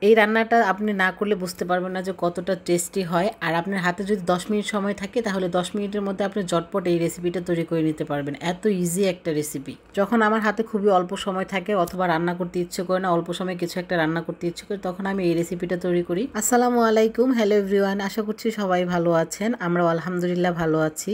এই রান্নাটা আপনি না করলে বুঝতে পারবেন না যে কতটা টেস্টি হয়। আর আপনার হাতে যদি 10 মিনিট সময় থাকে তাহলে 10 মিনিটের মধ্যে আপনি ঝটপট এই রেসিপিটা তৈরি করে নিতে পারবেন। এত ইজি একটা রেসিপি। যখন আমার হাতে খুবই অল্প সময় থাকে অথবা রান্না করতে ইচ্ছে করে না, অল্প সময় কিছু একটা রান্না করতে ইচ্ছে করে, তখন আমি এই রেসিপিটা তৈরি করি। আসসালামু আলাইকুম, হ্যালো এভরিওয়ান, আশা করছি সবাই ভালো আছেন। আমরাও আলহামদুলিল্লাহ ভালো আছি।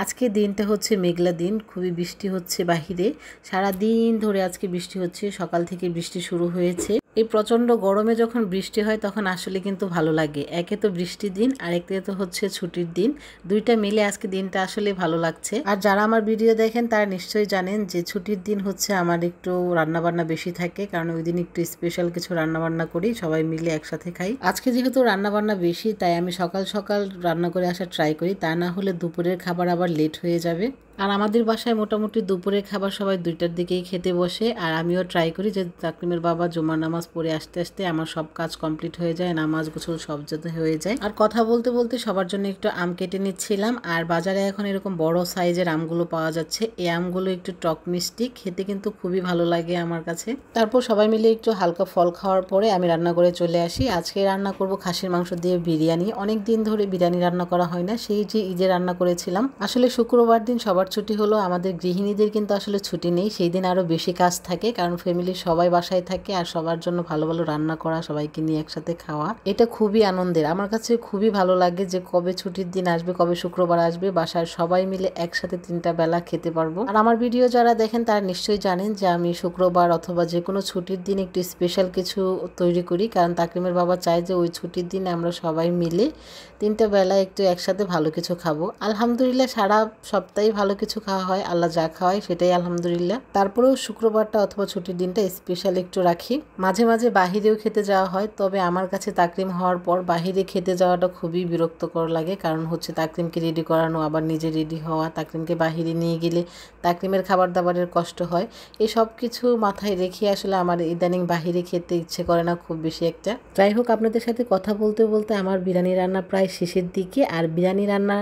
আজকে দিনটা হচ্ছে মেঘলা দিন, খুবই বৃষ্টি হচ্ছে বাহিরে। সারা দিন ধরে আজকে বৃষ্টি হচ্ছে, সকাল থেকে বৃষ্টি শুরু হয়েছে। এই প্রচণ্ড গরমে যখন বৃষ্টি হয় তখন আসলে কিন্তু ভালো লাগে। একে তো বৃষ্টির দিন, আরেকতে তো হচ্ছে ছুটির দিন, দুইটা মিলে আজকে দিনটা আসলে ভালো লাগছে। আর যারা আমার ভিডিও দেখেন তারা নিশ্চয়ই জানেন যে ছুটির দিন হচ্ছে আমার একটু রান্নাবান্না বেশি থাকে, কারণ ওই দিন একটু স্পেশাল কিছু রান্নাবান্না করি, সবাই মিলে একসাথে খাই। আজকে যেহেতু রান্নাবান্না বেশি তাই আমি সকাল সকাল রান্না করে আসার ট্রাই করি, তা না হলে দুপুরের খাবার আবার লেট হয়ে যাবে। আর আমাদের বাসায় মোটামুটি দুপুরের খাবার সবাই 2টার দিকেই খেতে বসে। আর আমিও ট্রাই করি যে তাকরিমের বাবা জুমার নামাজ পড়ে আসতে আসতে আমার সব কাজ কমপ্লিট হয়ে যায়, নামাজ গোসল সব যাতে হয়ে যায়। আর কথা বলতে বলতে সবার জন্য একটু আম কেটে নিচ্ছিলাম। আর বাজারে এখন এরকম বড় সাইজের আমগুলো পাওয়া যাচ্ছে। এই আমগুলো একটু টক মিষ্টি, খেতে কিন্তু খুবই ভালো লাগে আমার কাছে। তারপর সবাই মিলে একটু হালকা ফল খাওয়ার পরে আমি রান্না করে চলে আসি। আজকে রান্না করব খাসির মাংস দিয়ে বিরিয়ানি। অনেক দিন ধরে বিরিয়ানি রান্না করা হয় না, সেই যে ঈদে রান্না করেছিলাম। আসলে শুক্রবার দিন সবার ছুটি হলো, আমাদের গৃহিণীদের কিন্তু আসলে ছুটি নেই। সেই দিন আরও বেশি কাজ থাকে, কারণ ফ্যামিলির সবাই বাসায় থাকে আর সবার জন্য ভালো ভালো রান্না করা, সবাইকে নিয়ে একসাথে খাওয়া, এটা খুবই আনন্দের। আমার কাছে খুবই ভালো লাগে যে কবে ছুটির দিন আসবে, কবে শুক্রবার আসবে, বাসার সবাই মিলে একসাথে 3টা বেলা খেতে পারবো। আর আমার ভিডিও যারা দেখেন তারা নিশ্চয়ই জানেন যে আমি শুক্রবার অথবা যে কোনো ছুটির দিন একটু স্পেশাল কিছু তৈরি করি, কারণ তাকরিমের বাবা চায় যে ওই ছুটির দিনে আমরা সবাই মিলে 3টা বেলা একটু একসাথে ভালো কিছু খাবো। আলহামদুলিল্লাহ সারা সপ্তাহে ভালো কিছু খাওয়া হয়, আল্লাহ যা খাওয়ায় সেটাই আলহামদুলিল্লাহ। তারপরেও শুক্রবারটা অথবা ছুটির দিনটা স্পেশাল একটু রাখি। মাঝে মাঝে বাহিরেও খেতে যাওয়া হয়, তবে আমার কাছে তাকরিম হওয়ার পর বাহিরে খেতে যাওয়াটা খুবই বিরক্তকর লাগে, কারণ হচ্ছে তাকরিমকে রেডি করানো, আবার নিজে রেডি হওয়া, তাকরিমকে বাহিরে নিয়ে গেলে তাকরিমের খাবার দাবারের কষ্ট হয়। এই সব কিছু মাথায় রেখে আসলে আমার ইদানিং বাহিরে খেতে ইচ্ছে করে না খুব বেশি একটা। যাই হোক, আপনাদের সাথে কথা বলতে বলতে আমার বিরিয়ানি রান্না প্রায় শেষের দিকে। আর বিরিয়ানি রান্না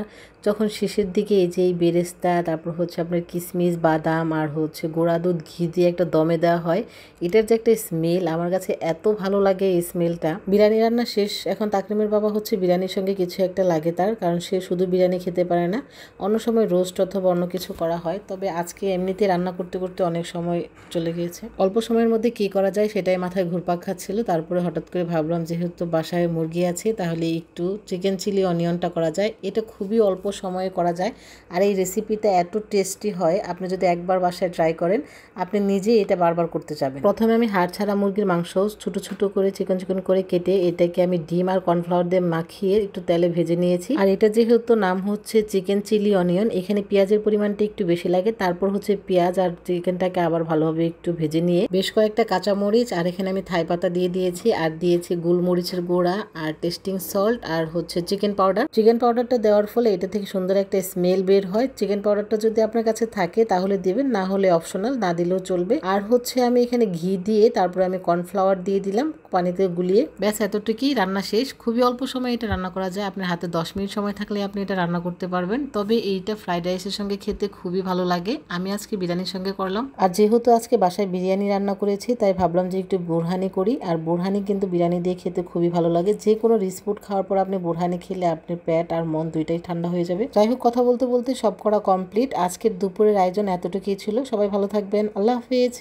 যখন শেষের দিকে এই যে এই বেরেস্তা, তারপর হচ্ছে আপনার কিশমিশ, বাদাম আর হচ্ছে গুঁড়া দুধ ঘি দিয়ে একটা দমে দেওয়া হয়, এটার যে একটা স্মেল আমার কাছে এত ভালো লাগে। এই স্মেলটা, বিরিয়ানি রান্না শেষ। এখন তাকরিমের বাবা হচ্ছে বিরিয়ানির সঙ্গে কিছু একটা লাগে তার, কারণ সে শুধু বিরিয়ানি খেতে পারে না, অন্য সময় রোস্ট অথবা অন্য কিছু করা হয়। তবে আজকে এমনিতে রান্না করতে করতে অনেক সময় চলে গিয়েছে, অল্প সময়ের মধ্যে কি করা যায় সেটাই মাথায় ঘুরপাক খাচ্ছিল। তারপরে হঠাৎ করে ভাবলাম যেহেতু বাসায় মুরগি আছে তাহলে একটু চিকেন চিলি অনিয়নটা করা যায়, এটা খুবই অল্প সময়ে করা যায়। আর এই রেসিপিটা এত টেস্টি হয়, আপনি যদি একবার বাসায় ট্রাই করেন আপনি নিজেই এটা বারবার করতে যাবেন। প্রথমে আমি হাড় ছাড়া মুরগির মাংস ছোট ছোট করে চিকন চিকন করে কেটে এটাকে আমি ডিম আর কর্নফ্লাওয়ার দিয়ে মাখিয়ে একটু তেলে ভেজে নিয়েছি। আর এটা যেহেতু নাম হচ্ছে চিকেন চিলি অনিয়ন, এখানে পেঁয়াজের পরিমাণটা একটু বেশি লাগে। তারপর হচ্ছে পেঁয়াজ আর চিকেনটাকে আবার ভালোভাবে একটু ভেজে নিয়ে বেশ কয়েকটা কাঁচামরিচ আর এখানে আমি থাই পাতা দিয়ে দিয়েছি, আর দিয়েছি গোলমরিচের গুঁড়া আর টেস্টিং সল্ট আর হচ্ছে চিকেন পাউডার। চিকেন পাউডারটা দেওয়ার ফলে এটা থেকে সুন্দর একটা স্মেল বের হয়। চিকেন পাউডারটা যদি আপনার কাছে থাকে তাহলে দিবেন, না হলে অপশনাল, না দিলেও চলবে। আর হচ্ছে আমি এখানে ঘি দিয়ে তারপরে আমি কর্নফ্লাওয়ার দিয়ে দিলাম পানিতে গুলিয়ে, ব্যাস এতটুকুই, রান্না শেষ। খুবই অল্প সময় এটা রান্না করা যায়, আপনার হাতে 10 মিনিট সময় থাকলে আপনি এটা রান্না করতে পারবেন। তবে এইটা ফ্রাইড রাইসের সঙ্গে খেতে খুবই ভালো লাগে। আমি আজকে বিরিয়ানির সঙ্গে করলাম, আর যেহেতু আজকে বাসায় বিরিয়ানি রান্না করেছি তাই ভাবলাম যে একটু বোরহানি করি। আর বোরহানি কিন্তু বিরিয়ানি দিয়ে খেতে খুবই ভালো লাগে। যে কোনো রিচ ফুড খাওয়ার পর আপনি বোরহানি খেলে আপনার পেট আর মন দুইটাই ঠান্ডা হয়ে যাবে। যাই হোক, কথা বলতে বলতে সব করা কমপ্লিট। আজকের দুপুরের আয়োজন এতটুকুই ছিল। সবাই ভালো থাকবেন, আল্লাহ হাফিজ।